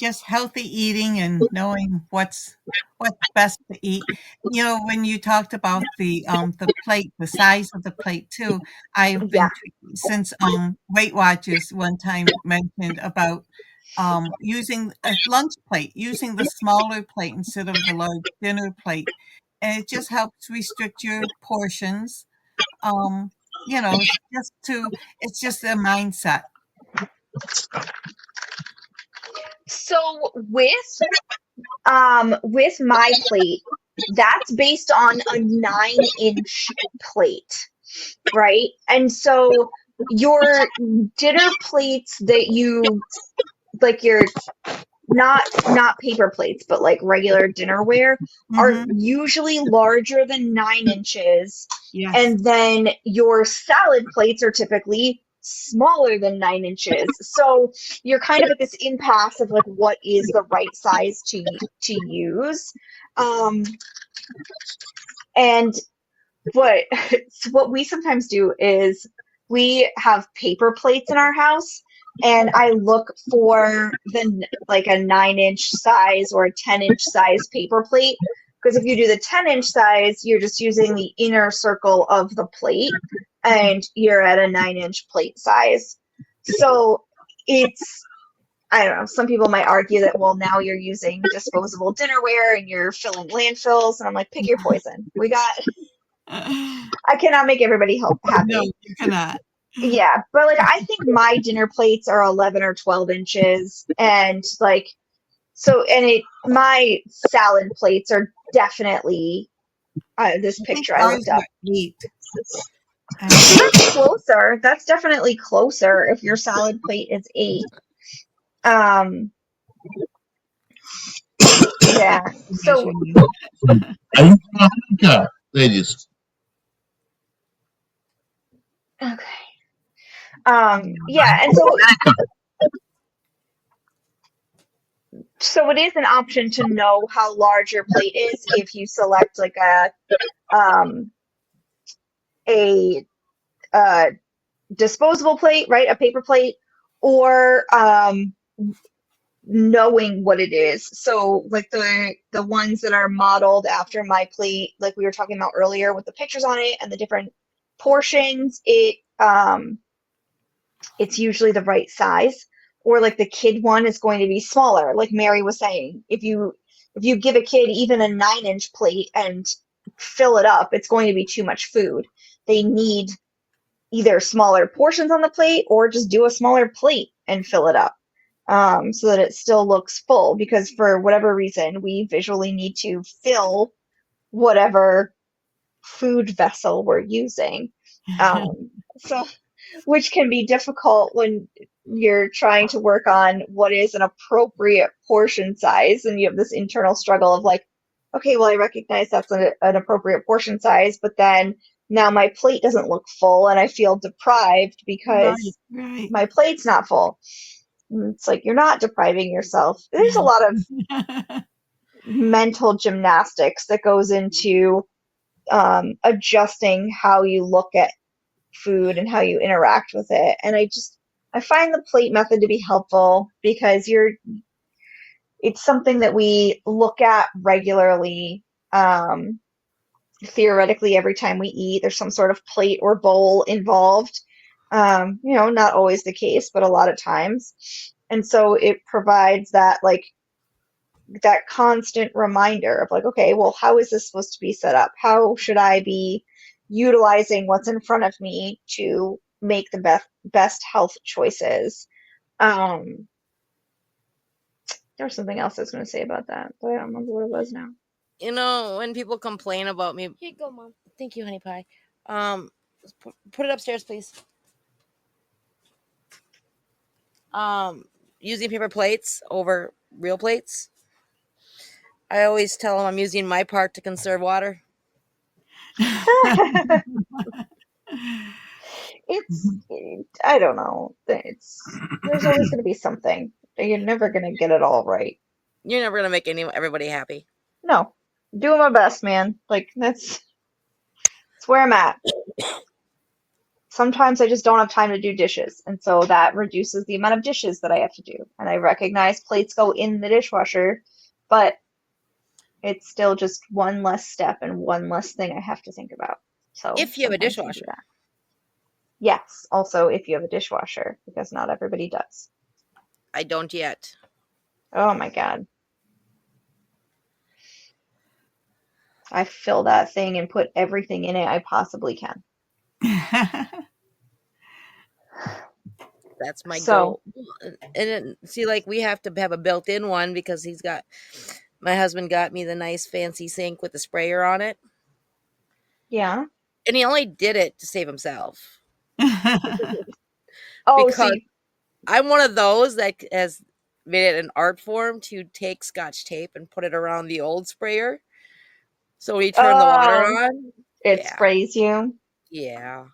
Just healthy eating and knowing what's best to eat. You know, when you talked about the plate, the size of the plate too, I've been Yeah. since Weight Watchers one time mentioned about using a lunch plate, using the smaller plate instead of the large dinner plate, and it just helps restrict your portions. You know, it's just a mindset. So with my plate, that's based on a 9-inch plate, right? And so your dinner plates that you like your not paper plates, but like regular dinnerware are Mm-hmm. usually larger than 9 inches. Yes. And then your salad plates are typically smaller than 9 inches. So you're kind of at this impasse of like what is the right size to use. And what what we sometimes do is we have paper plates in our house, and I look for like a 9-inch size or a 10-inch size paper plate, because if you do the 10-inch size, you're just using the inner circle of the plate and you're at a 9-inch plate size. So it's, I don't know, some people might argue that, well, now you're using disposable dinnerware and you're filling landfills, and I'm like, pick your poison. I cannot make everybody happy. No, you cannot. Yeah, but like I think my dinner plates are 11 or 12 inches, and like my salad plates are definitely this picture I looked up. 8. That's closer. That's definitely closer if your salad plate is 8. Yeah. So Are you from America, ladies? okay. Yeah, and so it is an option to know how large your plate is if you select like a disposable plate, right? A paper plate, or knowing what it is. So like the ones that are modeled after my plate, like we were talking about earlier with the pictures on it and the different portions, it's usually the right size. Or like the kid one is going to be smaller. Like Mary was saying, if you give a kid even a 9-inch plate and fill it up, it's going to be too much food. They need either smaller portions on the plate or just do a smaller plate and fill it up, so that it still looks full, because for whatever reason we visually need to fill whatever food vessel we're using, so which can be difficult when you're trying to work on what is an appropriate portion size, and you have this internal struggle of like, okay, well, I recognize that's an appropriate portion size, but then now my plate doesn't look full and I feel deprived because Right. my plate's not full. And it's like, you're not depriving yourself. There's a lot of mental gymnastics that goes into adjusting how you look at food and how you interact with it. And I find the plate method to be helpful because it's something that we look at regularly. Theoretically, every time we eat, there's some sort of plate or bowl involved. Not always the case, but a lot of times. And so it provides that that constant reminder of okay, well, how is this supposed to be set up? How should I be utilizing what's in front of me to make the best health choices? Um, there was something else I was going to say about that, but I don't remember what it was now. When people complain about me, Here you go, Mom. thank you, honey pie. Put it upstairs, please. Using paper plates over real plates. I always tell them I'm using my part to conserve water. I don't know. There's always going to be something. You're never going to get it all right. You're never gonna make everybody happy. No, doing my best, man. That's where I'm at. Sometimes I just don't have time to do dishes, and so that reduces the amount of dishes that I have to do. And I recognize plates go in the dishwasher, but it's still just one less step and one less thing I have to think about. So If you have a sometimes I do dishwasher. that. Yes, also if you have a dishwasher, because not everybody does. I don't yet. Oh my God. I fill that thing and put everything in it I possibly can. That's my So, goal. And see, we have to have a built-in one because my husband got me the nice fancy sink with the sprayer on it. yeah. And he only did it to save himself. Oh, Because I'm one of those that has made it an art form to take Scotch tape and put it around the old sprayer. So when you turn the water on, it yeah. sprays you. Yeah.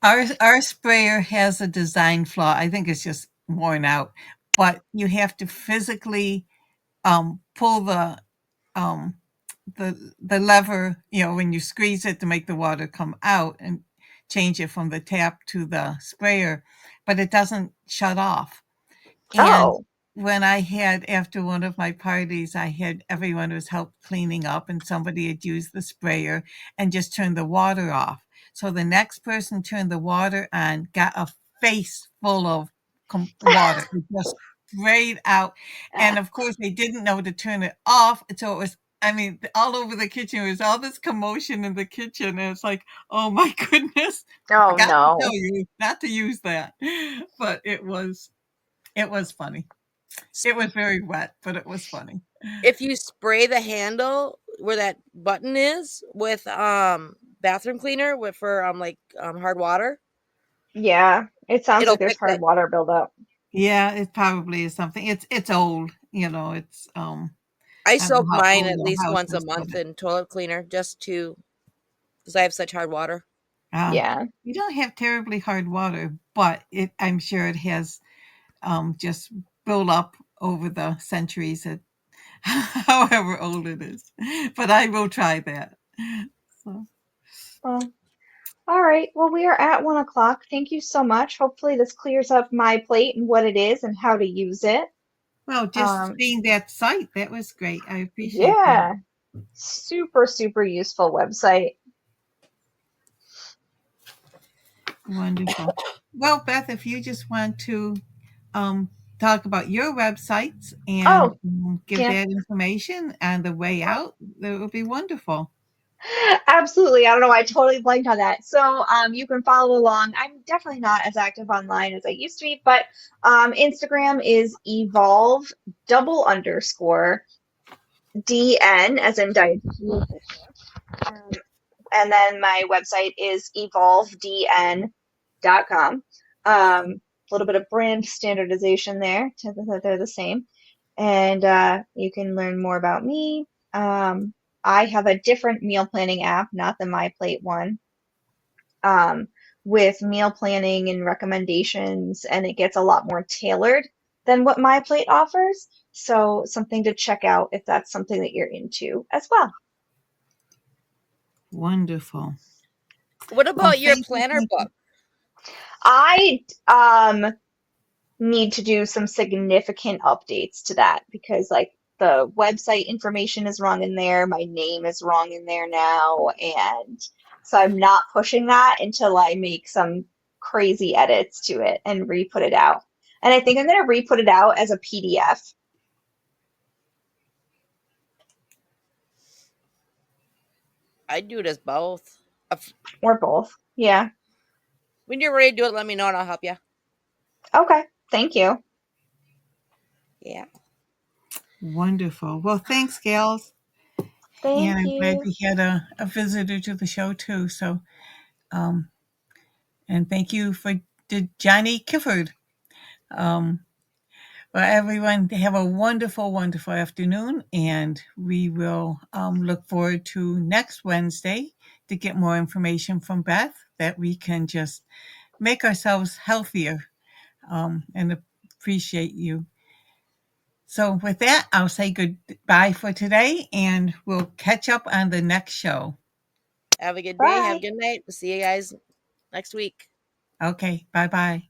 Our sprayer has a design flaw. I think it's just worn out, but you have to physically pull the lever, when you squeeze it to make the water come out and change it from the tap to the sprayer, but it doesn't shut off. And when I had, after one of my parties, I had everyone was helped cleaning up and somebody had used the sprayer and just turned the water off. So the next person turned the water on, got a face full of water. It just sprayed out. And of course, they didn't know to turn it off. So it was, all over the kitchen. There was all this commotion in the kitchen. And it's like, oh my goodness. Oh Forgot no. to tell you not to use that. But it was funny. It was very wet, but it was funny. If you spray the handle where that button is with bathroom cleaner for hard water. Yeah, it sounds It'll like there's fix hard it. water buildup. Yeah, it probably is something. It's old, it's I don't know soak how mine old at the least house once a is, but month in toilet cleaner because I have such hard water. Yeah. You don't have terribly hard water, but I'm sure it has just built up over the centuries, however old it is. But I will try that. So. Well, all right. Well, we are at 1:00. Thank you so much. Hopefully this clears up my plate and what it is and how to use it. Well, just seeing that site, that was great. I appreciate Yeah. that. Super, super useful website. Wonderful. Well, Beth, if you just want to talk about your websites and give yeah. that information and the way out, that would be wonderful. Absolutely. I don't know. I totally blanked on that. So you can follow along. I'm definitely not as active online as I used to be, but Instagram is evolve _DN as in diabetes. And then my website is evolvedn.com. A little bit of brand standardization there. They're the same. And you can learn more about me. I have a different meal planning app, not the MyPlate one, with meal planning and recommendations, and it gets a lot more tailored than what MyPlate offers. So something to check out if that's something that you're into as well. Wonderful. What about your planner book? I need to do some significant updates to that because the website information is wrong in there, my name is wrong in there now, and So I'm not pushing that until I make some crazy edits to it and re-put it out. And I think I'm going to re-put it out as a PDF. I'd do it as both. Or both. Yeah. When you're ready to do it, let me know and I'll help you. Okay. Thank you. Yeah. Wonderful. Well, thanks, gals. And Thank I'm glad you. we had a visitor to the show too. So, and thank you to Johnny Kifford. Well, everyone, have a wonderful, wonderful afternoon, and we will look forward to next Wednesday to get more information from Beth that we can just make ourselves healthier and appreciate you. So, with that, I'll say goodbye for today, and we'll catch up on the next show. Have a good day. Have a Bye. good night. We'll see you guys next week. Okay, bye bye.